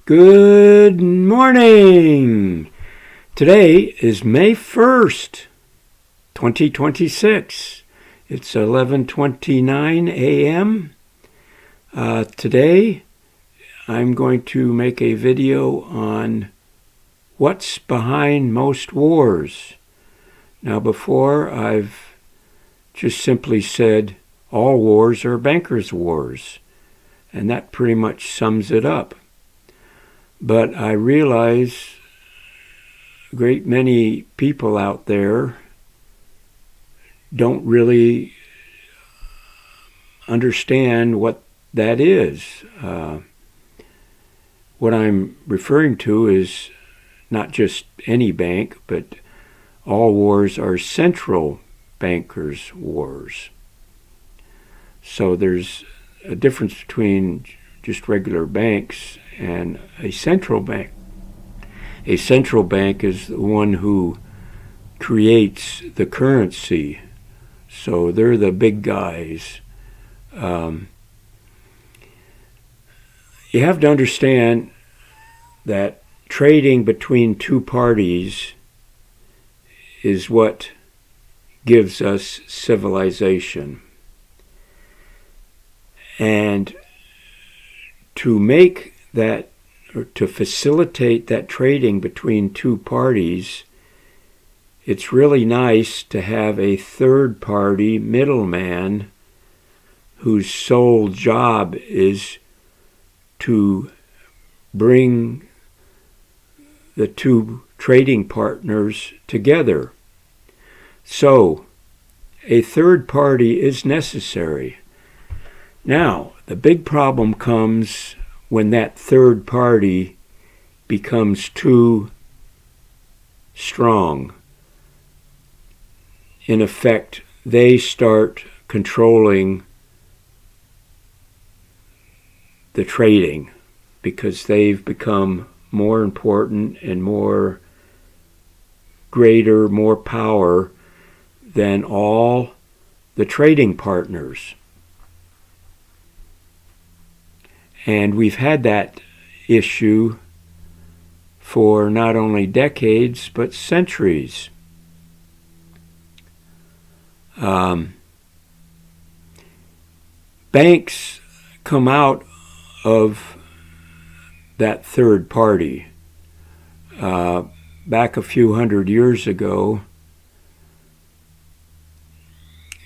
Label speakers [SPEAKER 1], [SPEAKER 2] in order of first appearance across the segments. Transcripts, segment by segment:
[SPEAKER 1] Good morning. Today is May 1st, 2026. It's 11:29 a.m. Today I'm going to make a video on what's behind most wars. Now, before I've just simply said all wars are bankers' wars, and that pretty much sums it up. But I realize a great many people out there don't really understand what that is. What I'm referring to is not just any bank, but all wars are central bankers' wars. So there's a difference between just regular banks and a central bank. A central bank is the one who creates the currency. So they're the big guys. You have to understand that trading between two parties is what gives us civilization. And to make that, or to facilitate that trading between two parties, it's really nice to have a third party middleman whose sole job is to bring the two trading partners together. So, a third party is necessary. Now, the big problem comes when that third party becomes too strong. In effect, they start controlling the trading because they've become more important and more greater, more power than all the trading partners. And we've had that issue for not only decades, but centuries. Banks come out of that third party. Back a few hundred years ago,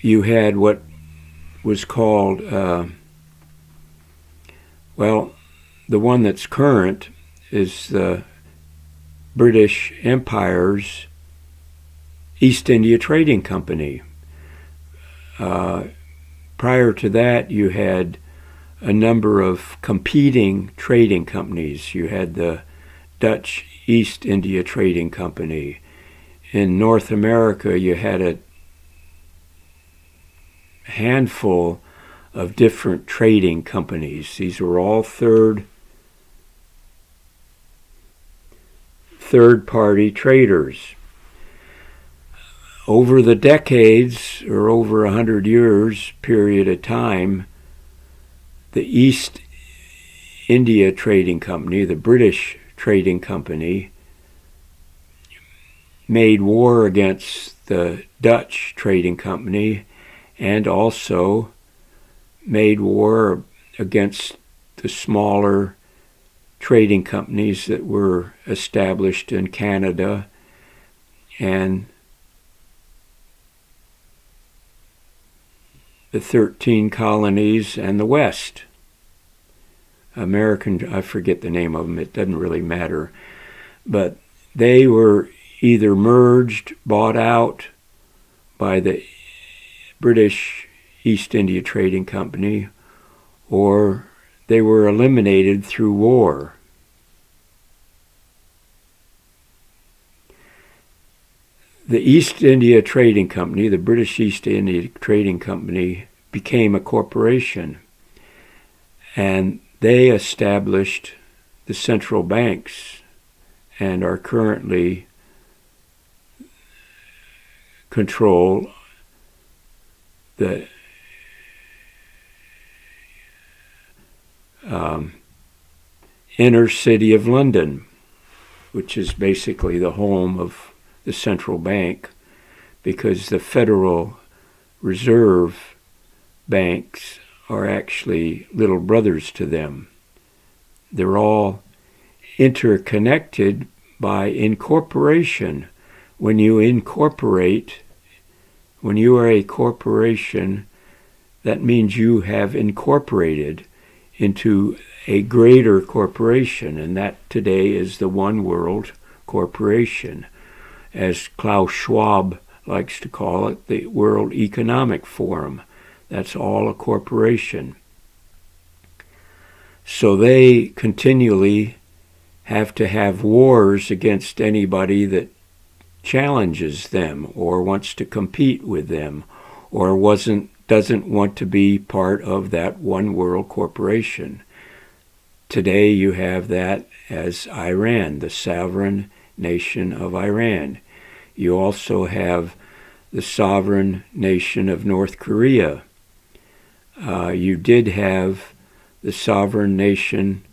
[SPEAKER 1] you had what was called the one that's current is the British Empire's East India Trading Company. Prior to that, you had a number of competing trading companies. You had the Dutch East India Trading Company. In North America, you had a handful of different trading companies. These were all third-party traders. Over the decades, or over 100 years period of time, the East India Trading Company, the British Trading Company, made war against the Dutch Trading Company and also made war against the smaller trading companies that were established in Canada and the 13 colonies and the West. I forget the name of them, it doesn't really matter. But they were either merged, bought out by the British East India Trading Company, or they were eliminated through war. The East India Trading Company, the British East India Trading Company, became a corporation, and they established the central banks and are currently control the inner city of London, which is basically the home of the central bank, because the Federal Reserve banks are actually little brothers to them. They're all interconnected by incorporation. When you incorporate, when you are a corporation, that means you have incorporated into a greater corporation, and that today is the One World Corporation, as Klaus Schwab likes to call it, the World Economic Forum. That's all a corporation. So they continually have to have wars against anybody that challenges them or wants to compete with them or doesn't want to be part of that One World Corporation. Today you have that as Iran, the sovereign nation of Iran. You also have the sovereign nation of North Korea. You did have the sovereign nation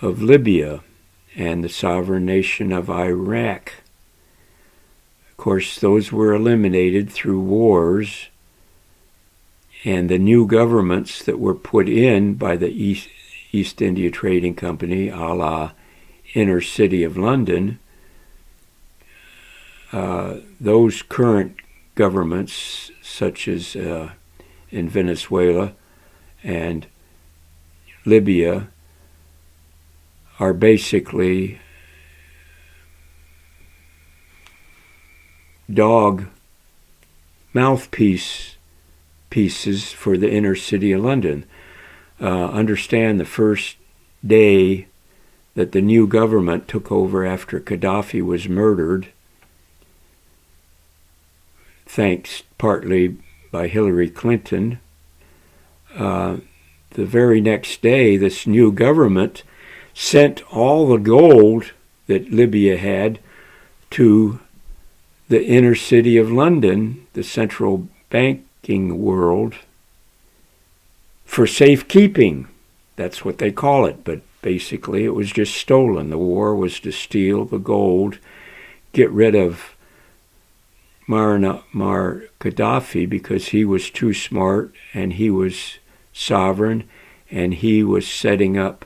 [SPEAKER 1] of Libya and the sovereign nation of Iraq. Of course, those were eliminated through wars, and the new governments that were put in by the East India Trading Company, a la Inner City of London, those current governments, such as in Venezuela and Libya, are basically dog mouthpieces for the inner city of London. Understand the first day that the new government took over after Gaddafi was murdered, thanks partly by Hillary Clinton, the very next day this new government sent all the gold that Libya had to the inner city of London, the central banking world, for safekeeping. That's what they call it, but basically it was just stolen. The war was to steal the gold, get rid of Muammar Gaddafi because he was too smart and he was sovereign and he was setting up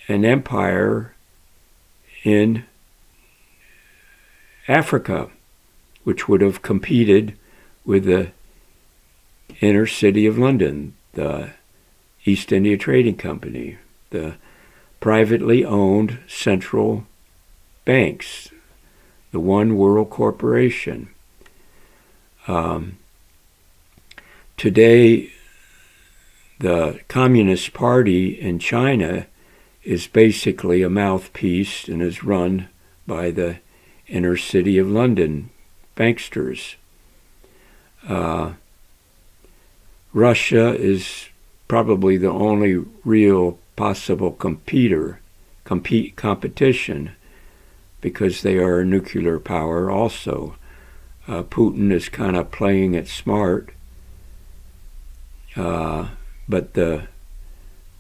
[SPEAKER 1] an empire in Africa, which would have competed with the inner city of London, the East India Trading Company, the privately owned central banks, the One World Corporation. Today, the Communist Party in China is basically a mouthpiece and is run by the inner city of London banksters. Russia is probably the only real possible competition because they are a nuclear power also. Putin is kind of playing it smart. But the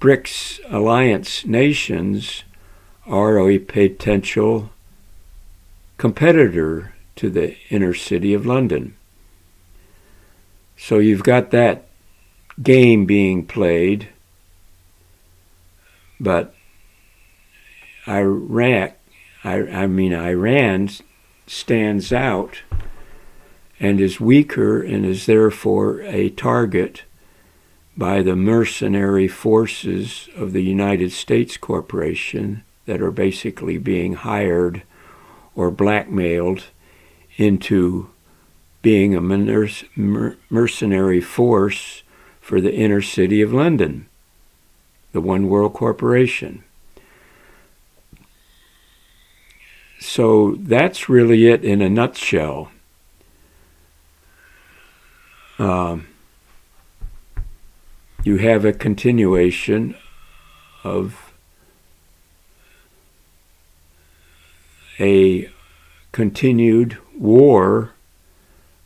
[SPEAKER 1] BRICS alliance nations are a potential competitor to the inner city of London. So you've got that game being played, but Iran stands out and is weaker and is therefore a target by the mercenary forces of the United States Corporation that are basically being hired or blackmailed into being a mercenary force for the inner city of London, the One World Corporation. So that's really it in a nutshell. You have a continuation of a continued war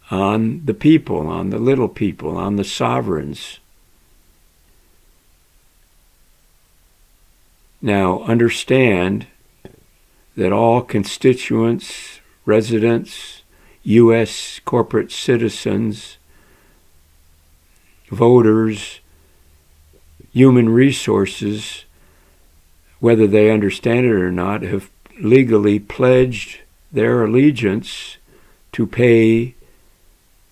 [SPEAKER 1] on the people, on the little people, on the sovereigns. Now, understand that all constituents, residents, U.S. corporate citizens, voters, human resources, whether they understand it or not, have legally pledged their allegiance to pay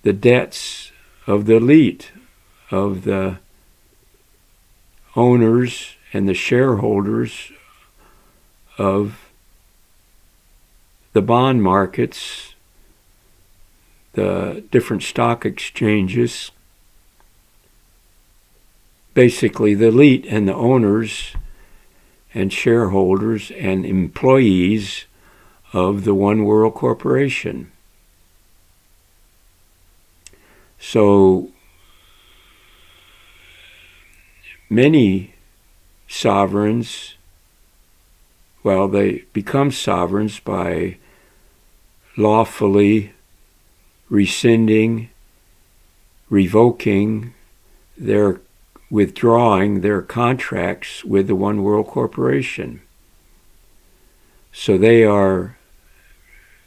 [SPEAKER 1] the debts of the elite, of the owners and the shareholders of the bond markets, the different stock exchanges, basically the elite and the owners and shareholders and employees of the One World Corporation. So many sovereigns, well, they become sovereigns by lawfully rescinding, revoking withdrawing their contracts with the One World Corporation. So they are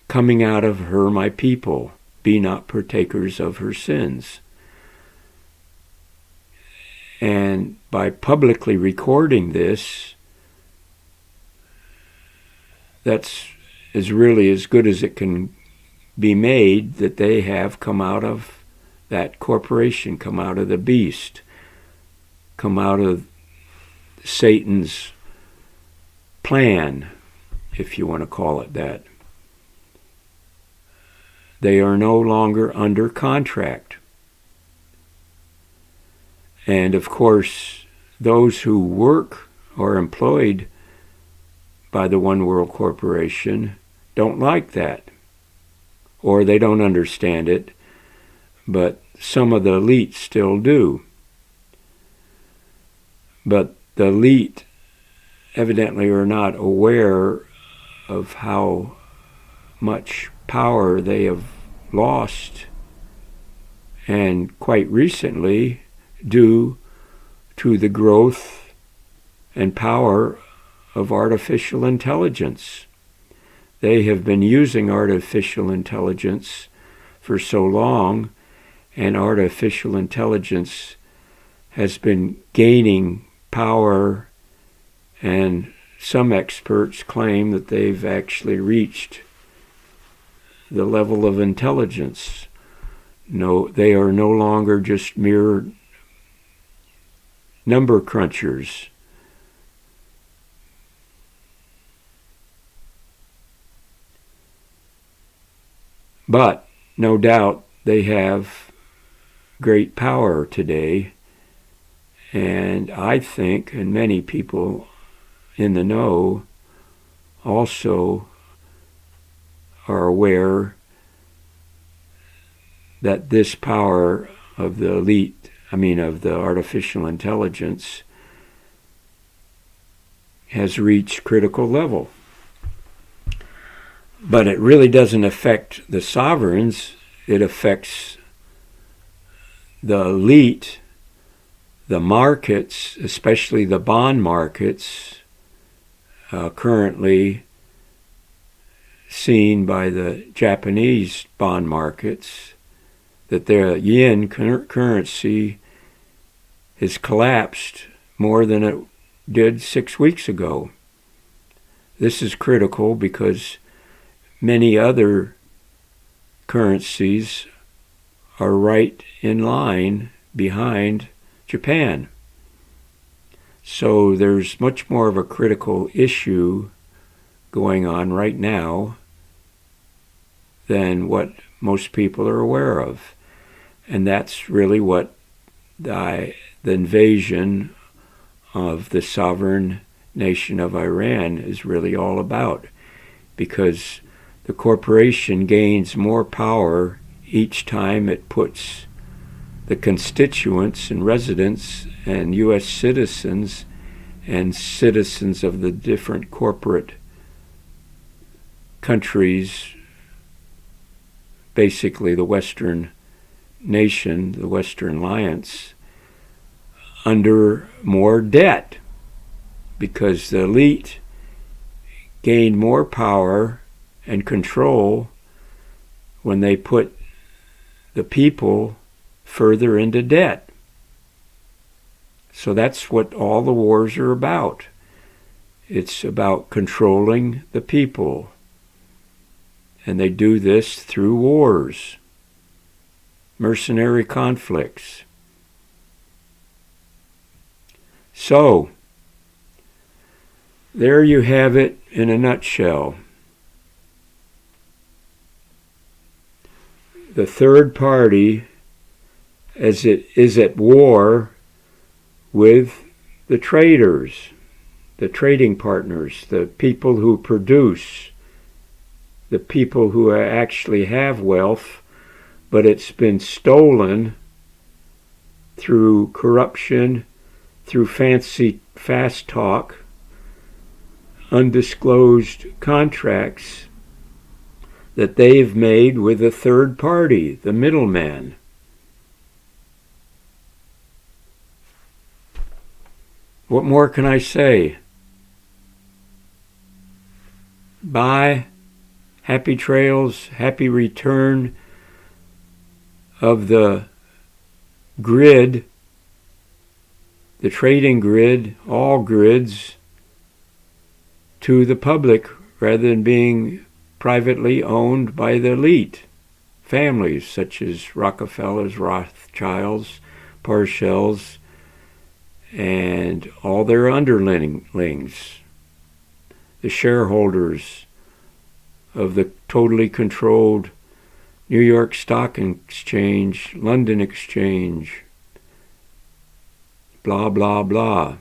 [SPEAKER 1] coming out of her, my people, be not partakers of her sins. And by publicly recording this, that's really as good as it can be made, that they have come out of that corporation, come out of the beast, come out of Satan's plan, if you want to call it that. They are no longer under contract. And of course, those who work or are employed by the One World Corporation don't like that, or they don't understand it, but some of the elite still do. But the elite evidently are not aware of how much power they have lost, and quite recently, due to the growth and power of artificial intelligence. They have been using artificial intelligence for so long, and artificial intelligence has been gaining power, and some experts claim that they've actually reached the level of intelligence. No, they are no longer just mere number crunchers. But no doubt they have great power today, and I think, and many people in the know also are aware that this power of the elite, of the artificial intelligence, has reached critical level. But it really doesn't affect the sovereigns. It affects the elite, the markets, especially the bond markets, currently seen by the Japanese bond markets, that their yen currency has collapsed more than it did 6 weeks ago. This is critical because many other currencies are right in line behind Japan. So there's much more of a critical issue going on right now than what most people are aware of. And that's really what the invasion of the sovereign nation of Iran is really all about, because the corporation gains more power each time it puts the constituents and residents and U.S. citizens and citizens of the different corporate countries, basically the Western nation, the Western Alliance, under more debt. because the elite gained more power and control when they put the people further into debt. So that's what all the wars are about. It's about controlling the people. And they do this through wars, mercenary conflicts. So, there you have it in a nutshell. The third party, as it is at war with the traders, the trading partners, the people who produce, the people who actually have wealth, but it's been stolen through corruption, through fancy fast talk, undisclosed contracts that they've made with a third party, the middleman. What more can I say? Bye. Happy trails, happy return of the grid, the trading grid, all grids, to the public rather than being privately owned by the elite families such as Rockefellers, Rothschilds, Parshells, and all their underlings, the shareholders of the totally controlled New York Stock Exchange, London Exchange, blah, blah, blah.